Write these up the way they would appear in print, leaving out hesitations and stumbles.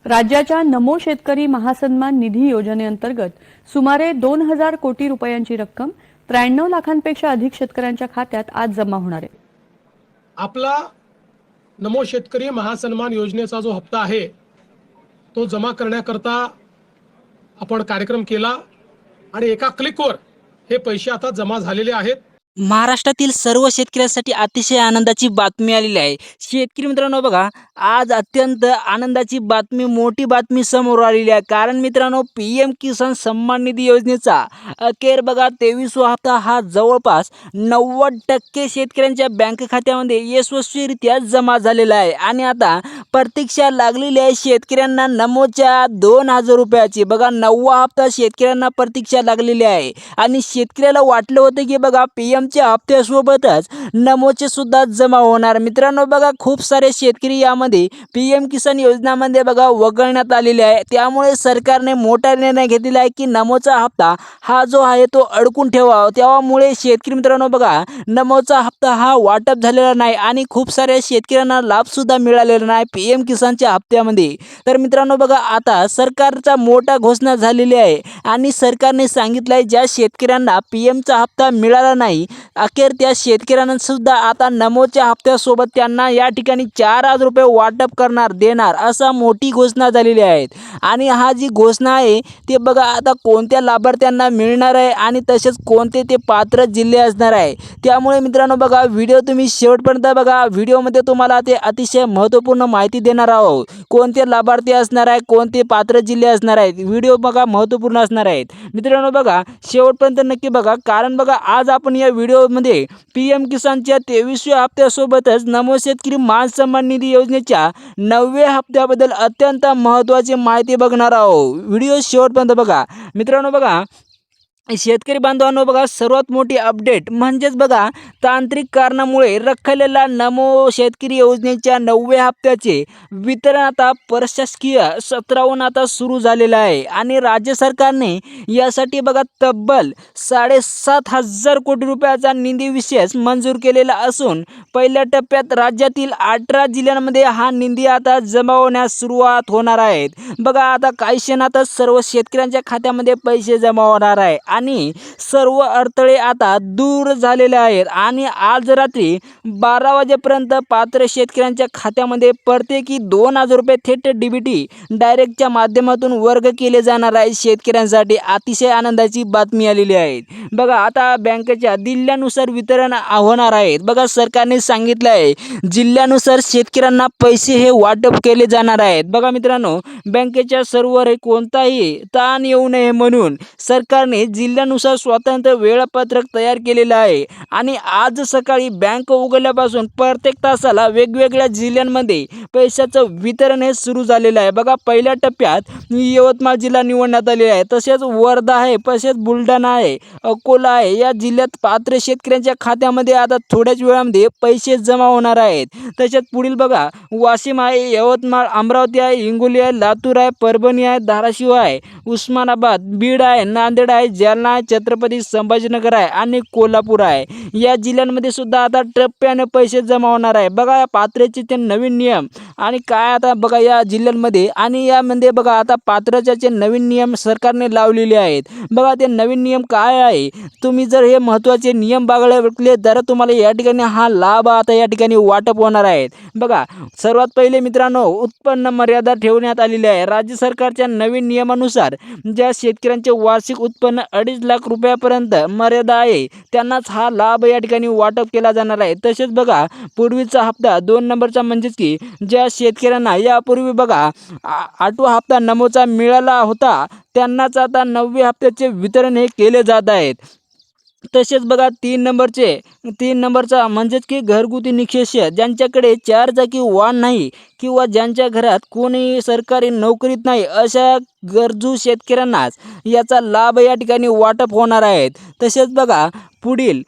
राज्याच्या नमो शेतकरी महासन्मान निधी योजनेअंतर्गत सुमारे 2,000 कोटी रुपयांची रक्कम 93 लाखांपेक्षा अधिक शेतकऱ्यांच्या खात्यात आज जमा होणार आहे। आपला नमो शेतकरी महासन्मान योजनेचा जो हप्ता आहे तो जमा करण्याकरता आपण कार्यक्रम केला आणि एका क्लिकवर हे पैसे आता जमा झालेले आहेत। महाराष्ट्रातील सर्व शेतकऱ्यांसाठी अतिशय आनंदाची बातमी आलेली आहे। शेतकरी मित्रांनो बघा, आज अत्यंत आनंदाची बातमी, मोठी बातमी समोर आलेली आहे। कारण मित्रांनो, पीएम किसान सन्मान निधी योजनेचा अखेर बघा 23वा हप्ता हा जवळपास 90% शेतकऱ्यांच्या बँक खात्यामध्ये यशस्वीरित्या जमा झालेला आहे। आणि आता प्रतीक्षा लागलेली आहे शेतकऱ्यांना नमोच्या 2,000 रुपयाची। बघा, 9वा हप्ता शेतकऱ्यांना प्रतीक्षा लागलेली आहे आणि शेतकऱ्याला वाटलं होतं की बघा पीएमच्या हप्त्यासोबतच नमोचे सुद्धा जमा होणार। मित्रांनो बघा, खूप सारे शेतकरी यामध्ये पीएम किसान योजनामध्ये बघा वगळण्यात आलेले आहे। त्यामुळे सरकारने मोठा निर्णय घेतलेला आहे की नमोचा हप्ता हा जो आहे तो अडकून ठेवावा। त्यामुळे शेतकरी मित्रांनो बघा, नमोचा हप्ता हा वाटप झालेला नाही आणि खूप साऱ्या शेतकऱ्यांना लाभ सुद्धा मिळालेला नाही पीएम किसानच्या हप्त्यामध्ये। तर मित्रांनो बघा, आता सरकारचा मोठा घोषणा झालेली आहे आणि सरकारने सांगितलं आहे ज्या शेतकऱ्यांना पीएमचा हप्ता मिळाला नाही, अखेर त्या शेतकऱ्यांना सुद्धा आता नमोच्या हप्त्यासोबत त्यांना या ठिकाणी 4,000 रुपये वाटप देणार असा मोठी घोषणा झालेली आहे। आणि हा जी घोषणा आहे ते बघा आता कोणत्या लाभार्थ्यांना मिळणार आहे आणि तसेच कोणते ते पात्र जिल्हे असणार आहे। त्यामुळे मित्रांनो बघा, व्हिडिओ तुम्ही शेवटपर्यंत बघा। व्हिडिओमध्ये तुम्हाला ते अतिशय महत्त्वपूर्ण माहिती देणार आहोत। कोणते लाभार्थी असणार आहे, कोणते पात्र जिल्हे असणार आहेत, व्हिडिओ बघा महत्त्वपूर्ण असणार आहेत। मित्रांनो बघा, शेवटपर्यंत नक्की बघा, कारण बघा आज आपण या व्हिडिओमध्ये पीएम किसानच्या 23व्या हप्त्यासोबतच नमो शेतकरी महासन्मान निधी योजनेच्या 9व्या हप्त्याबद्दल अत्यंत महत्त्वाची माहिती बघणार आहोत। व्हिडिओ शेवटपर्यंत बघा। मित्रांनो बघा, शेतकरी बांधवांनो बघा, सर्वात मोठी अपडेट म्हणजेच बघा, तांत्रिक कारणामुळे रखडलेल्या नमो शेतकरी योजनेच्या 9व्या हप्त्याचे वितरण आता प्रशासकीय सत्रावून आता सुरू झालेलं आहे आणि राज्य सरकारने यासाठी बघा तब्बल 7,500 कोटी रुपयाचा निधी विशेष मंजूर केलेला असून पहिल्या टप्प्यात राज्यातील 18 जिल्ह्यांमध्ये हा निधी आता जमा होण्यास सुरुवात होणार आहे। बघा, आता काही क्षणातच सर्व शेतकऱ्यांच्या खात्यामध्ये पैसे जमा होणार आहे आणि सर्व अडथळे आता दूर झालेले आहेत आणि आज रात्री 12 वाजेपर्यंत पात्र शेतकऱ्यांच्या खात्यामध्ये प्रत्येकी 2,000 रुपये थेट डीबीटी डायरेक्टच्या माध्यमातून वर्ग केले जाणार आहे। शेतकऱ्यांसाठी अतिशय आनंदाची बातमी आलेली आहे। बघा, आता बँकेच्या जिल्ह्यानुसार वितरण होणार आहे। बघा, सरकारने सांगितलं आहे जिल्ह्यानुसार शेतकऱ्यांना पैसे हे वाटप केले जाणार आहेत। बघा मित्रांनो, बँकेच्या सर्व्हर कोणताही ताण येऊ नये म्हणून सरकारने जिल्ह्यानुसार स्वतंत्र वेळापत्रक तयार केलेलं आहे आणि आज सकाळी बँक उघडल्यापासून प्रत्येक तासाला वेगवेगळ्या जिल्ह्यांमध्ये पैशाचं वितरण हे सुरू झालेलं आहे। बघा, पहिल्या टप्प्यात यवतमाळ जिल्हा निवडण्यात आलेला आहे, तसेच वर्धा आहे, तसेच बुलढाणा आहे, अकोला आहे। या जिल्ह्यात पात्र शेतकऱ्यांच्या खात्यामध्ये आता थोड्याच वेळामध्ये पैसे जमा होणार आहेत। तसेच पुढील बघा, वाशिम आहे, यवतमाळ, अमरावती आहे, हिंगोली आहे, लातूर आहे, परभणी आहे, धाराशिव आहे, उस्मानाबाद, बीड आहे, नांदेड आहे, जालना आहे, छत्रपती संभाजीनगर आहे आणि कोल्हापूर आहे। या जिल्ह्यांमध्ये सुद्धा आता टप्प्याने पैसे जमा होणार आहे। बघा, या पात्रतेचे नवीन नियम आणि काय आता बघा या जिल्ह्यांमध्ये आणि यामध्ये बघा आता पात्रतेचे नवीन नियम सरकारने लावलेले आहेत। बघा, ते नवीन नियम काय आहे, तुम्ही जर हे महत्त्वाचे नियम बघले तर तुम्हाला या ठिकाणी हा लाभ आता या ठिकाणी वाटप होणार आहे। बघा, सर्वात पहिले मित्रांनो, उत्पन्न मर्यादा ठेवण्यात आलेली आहे। राज्य सरकारच्या नवीन नियमानुसार ज्या शेतकऱ्यांचे वार्षिक उत्पन्न 2.5 लाख रुपयापर्यंत मर्यादा आहे त्यांनाच हा लाभ या ठिकाणी वाटप केला जाणार आहे। तसेच बघा, पूर्वीचा हप्ता 2 नंबरचा म्हणजेच की ज्या शेतकऱ्यांना यापूर्वी बघा 8वा हप्ता नमोचा मिळाला होता त्यांनाच आता 9व्या हप्त्याचे वितरण हे केले जात आहेत। तसेच बघा, 3 नंबरचा म्हणजेच की घरगुती निकष ज्यांच्याकडे 4 चाकी वाहन नाही किंवा ज्यांच्या घरात कोणी सरकारी नोकरीत नाही अशा गरजू शेतकऱ्यांनाच याचा लाभ या ठिकाणी वाटप होणार आहे। तसेच बघा, पुढील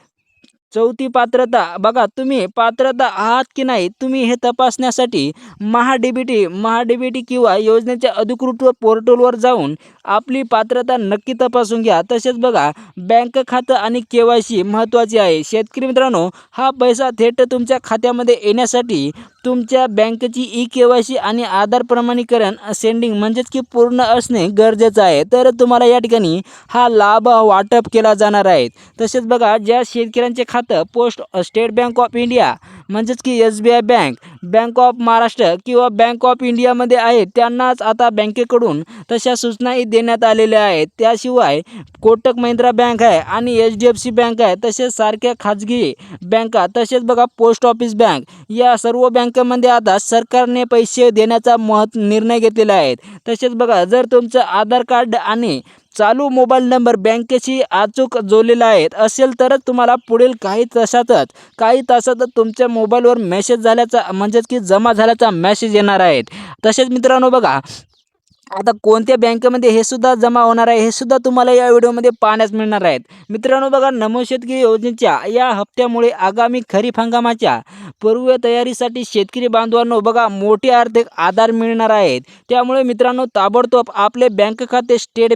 चौथी पात्रता बघा, तुम्ही पात्रता आहात की नाही तुम्ही हे तपासण्यासाठी महाडीबीटी किंवा योजनेच्या अधिकृत पोर्टलवर जाऊन आपली पात्रता नक्की तपासून घ्या. तसेच बघा, बँक खातं आणि KYC महत्त्वाचे आहे. शेतकरी मित्रांनो, हा पैसा थेट तुमच्या खात्यामध्ये येण्यासाठी तुमच्या बँकेची KYC आणि आधार प्रमाणीकरण सेंडिंग म्हणजेच की पूर्ण असणे गरजेचं आहे. तर तुम्हाला या ठिकाणी हा लाभ वाटप केला जाणार आहे. तसेच बघा, ज्या शेतकऱ्यांचे खातं स्टेट बँक ऑफ इंडिया म्हणजेच की SBI bank, bank of Maharashtra किंवा बँक ऑफ इंडियामध्ये आहे त्यांनाच आता बँकेकडून तशा सूचनाही देण्यात आलेल्या आहेत. त्याशिवाय कोटक महिंद्रा बँक आहे आणि HDFC बँक आहे, तसेच सारख्या खाजगी बँका, तसेच बघा पोस्ट ऑफिस बँक, या सर्व बँकांमध्ये आता सरकारने पैसे देण्याचा निर्णय घेतलेला आहे. तसेच बघा, जर तुमचं आधार कार्ड आणि चालू मोबाईल नंबर बँकेशी अचूक जोडलेला आहे असेल तरच तुम्हाला पुढील काही तासातच तुमच्या मोबाईलवर मेसेज झाल्याचा म्हणजेच की जमा झाल्याचा मेसेज येणार आहे. तसेच मित्रांनो बघा, आता कोणत्या बँकेमध्ये हे सुद्धा जमा होणार आहे हे सुद्धा तुम्हाला या व्हिडिओमध्ये पाहण्यास मिळणार आहेत. मित्रांनो बघा, नमो शेतकरी योजनेच्या या हप्त्यामुळे आगामी खरीप हंगामाच्या पूर्व तयारीसाठी शेतकरी बांधवांनो बघा मोठे आर्थिक आधार मिळणार आहेत. त्यामुळे मित्रांनो, ताबडतोब आपले बँक खाते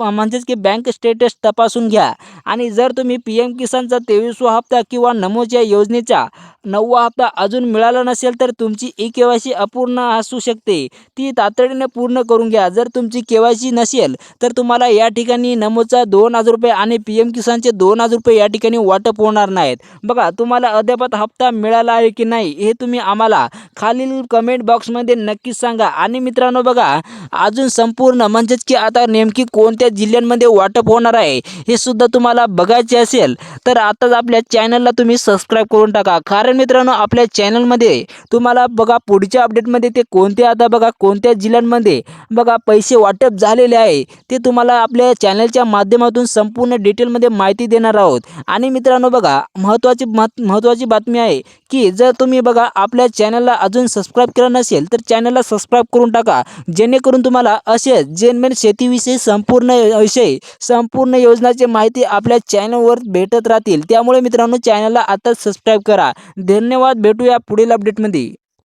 म्हणजेच की बँक स्टेटस तपासून घ्या. आणि जर तुम्ही PM किसानचा 23वा हप्ता किंवा नमोच्या योजनेचा 9वा हप्ता अजून मिळाला नसेल तर तुमची KYC अपूर्ण असू शकते, ती तातडीने पूर्ण करून घ्या. जर तुमची KYC नसेल तर तुम्हाला या ठिकाणी नमोचा 2000 रुपये आणि PM किसानचे 2000 रुपये या ठिकाणी वाटप होणार नाहीत. बघा, तुम्हाला अद्याप हप्ता मिळाला आहे की नाही हे तुम्ही आम्हाला खालील कमेंट बॉक्समध्ये नक्कीच सांगा. आणि मित्रांनो बघा, अजून संपूर्ण म्हणजेच की आता नेमकी कोणत्या जिल्ह्यांमध्ये वाटप होणार आहे हे सुद्धा तुम्हाला बघायचे असेल तर आताच आपल्या चॅनलला तुम्ही सबस्क्राईब करून टाका. कारण मित्रांनो, आपल्या चॅनलमध्ये तुम्हाला बघा पुढच्या अपडेटमध्ये ते कोणत्या जिल्ह्यांमध्ये बघा पैसे वाटप झालेले आहे ते तुम्हाला आपल्या चॅनलच्या माध्यमातून संपूर्ण डिटेलमध्ये माहिती देणार आहोत. आणि मित्रांनो बघा, महत्त्वाची बातमी आहे की जर तुम्ही बघा आपल्या चॅनलला अजून सबस्क्राईब केलं नसेल तर चॅनलला सबस्क्राईब करून टाका, जेणेकरून तुम्हाला असे जेनमेन शेतीविषयी संपूर्ण योजनाची माहिती आपल्या चॅनलवर भेटत राहतील. त्यामुळे मित्रांनो, चॅनलला आताच सबस्क्राईब करा. धन्यवाद. भेटूया पुढील अपडेटमध्ये.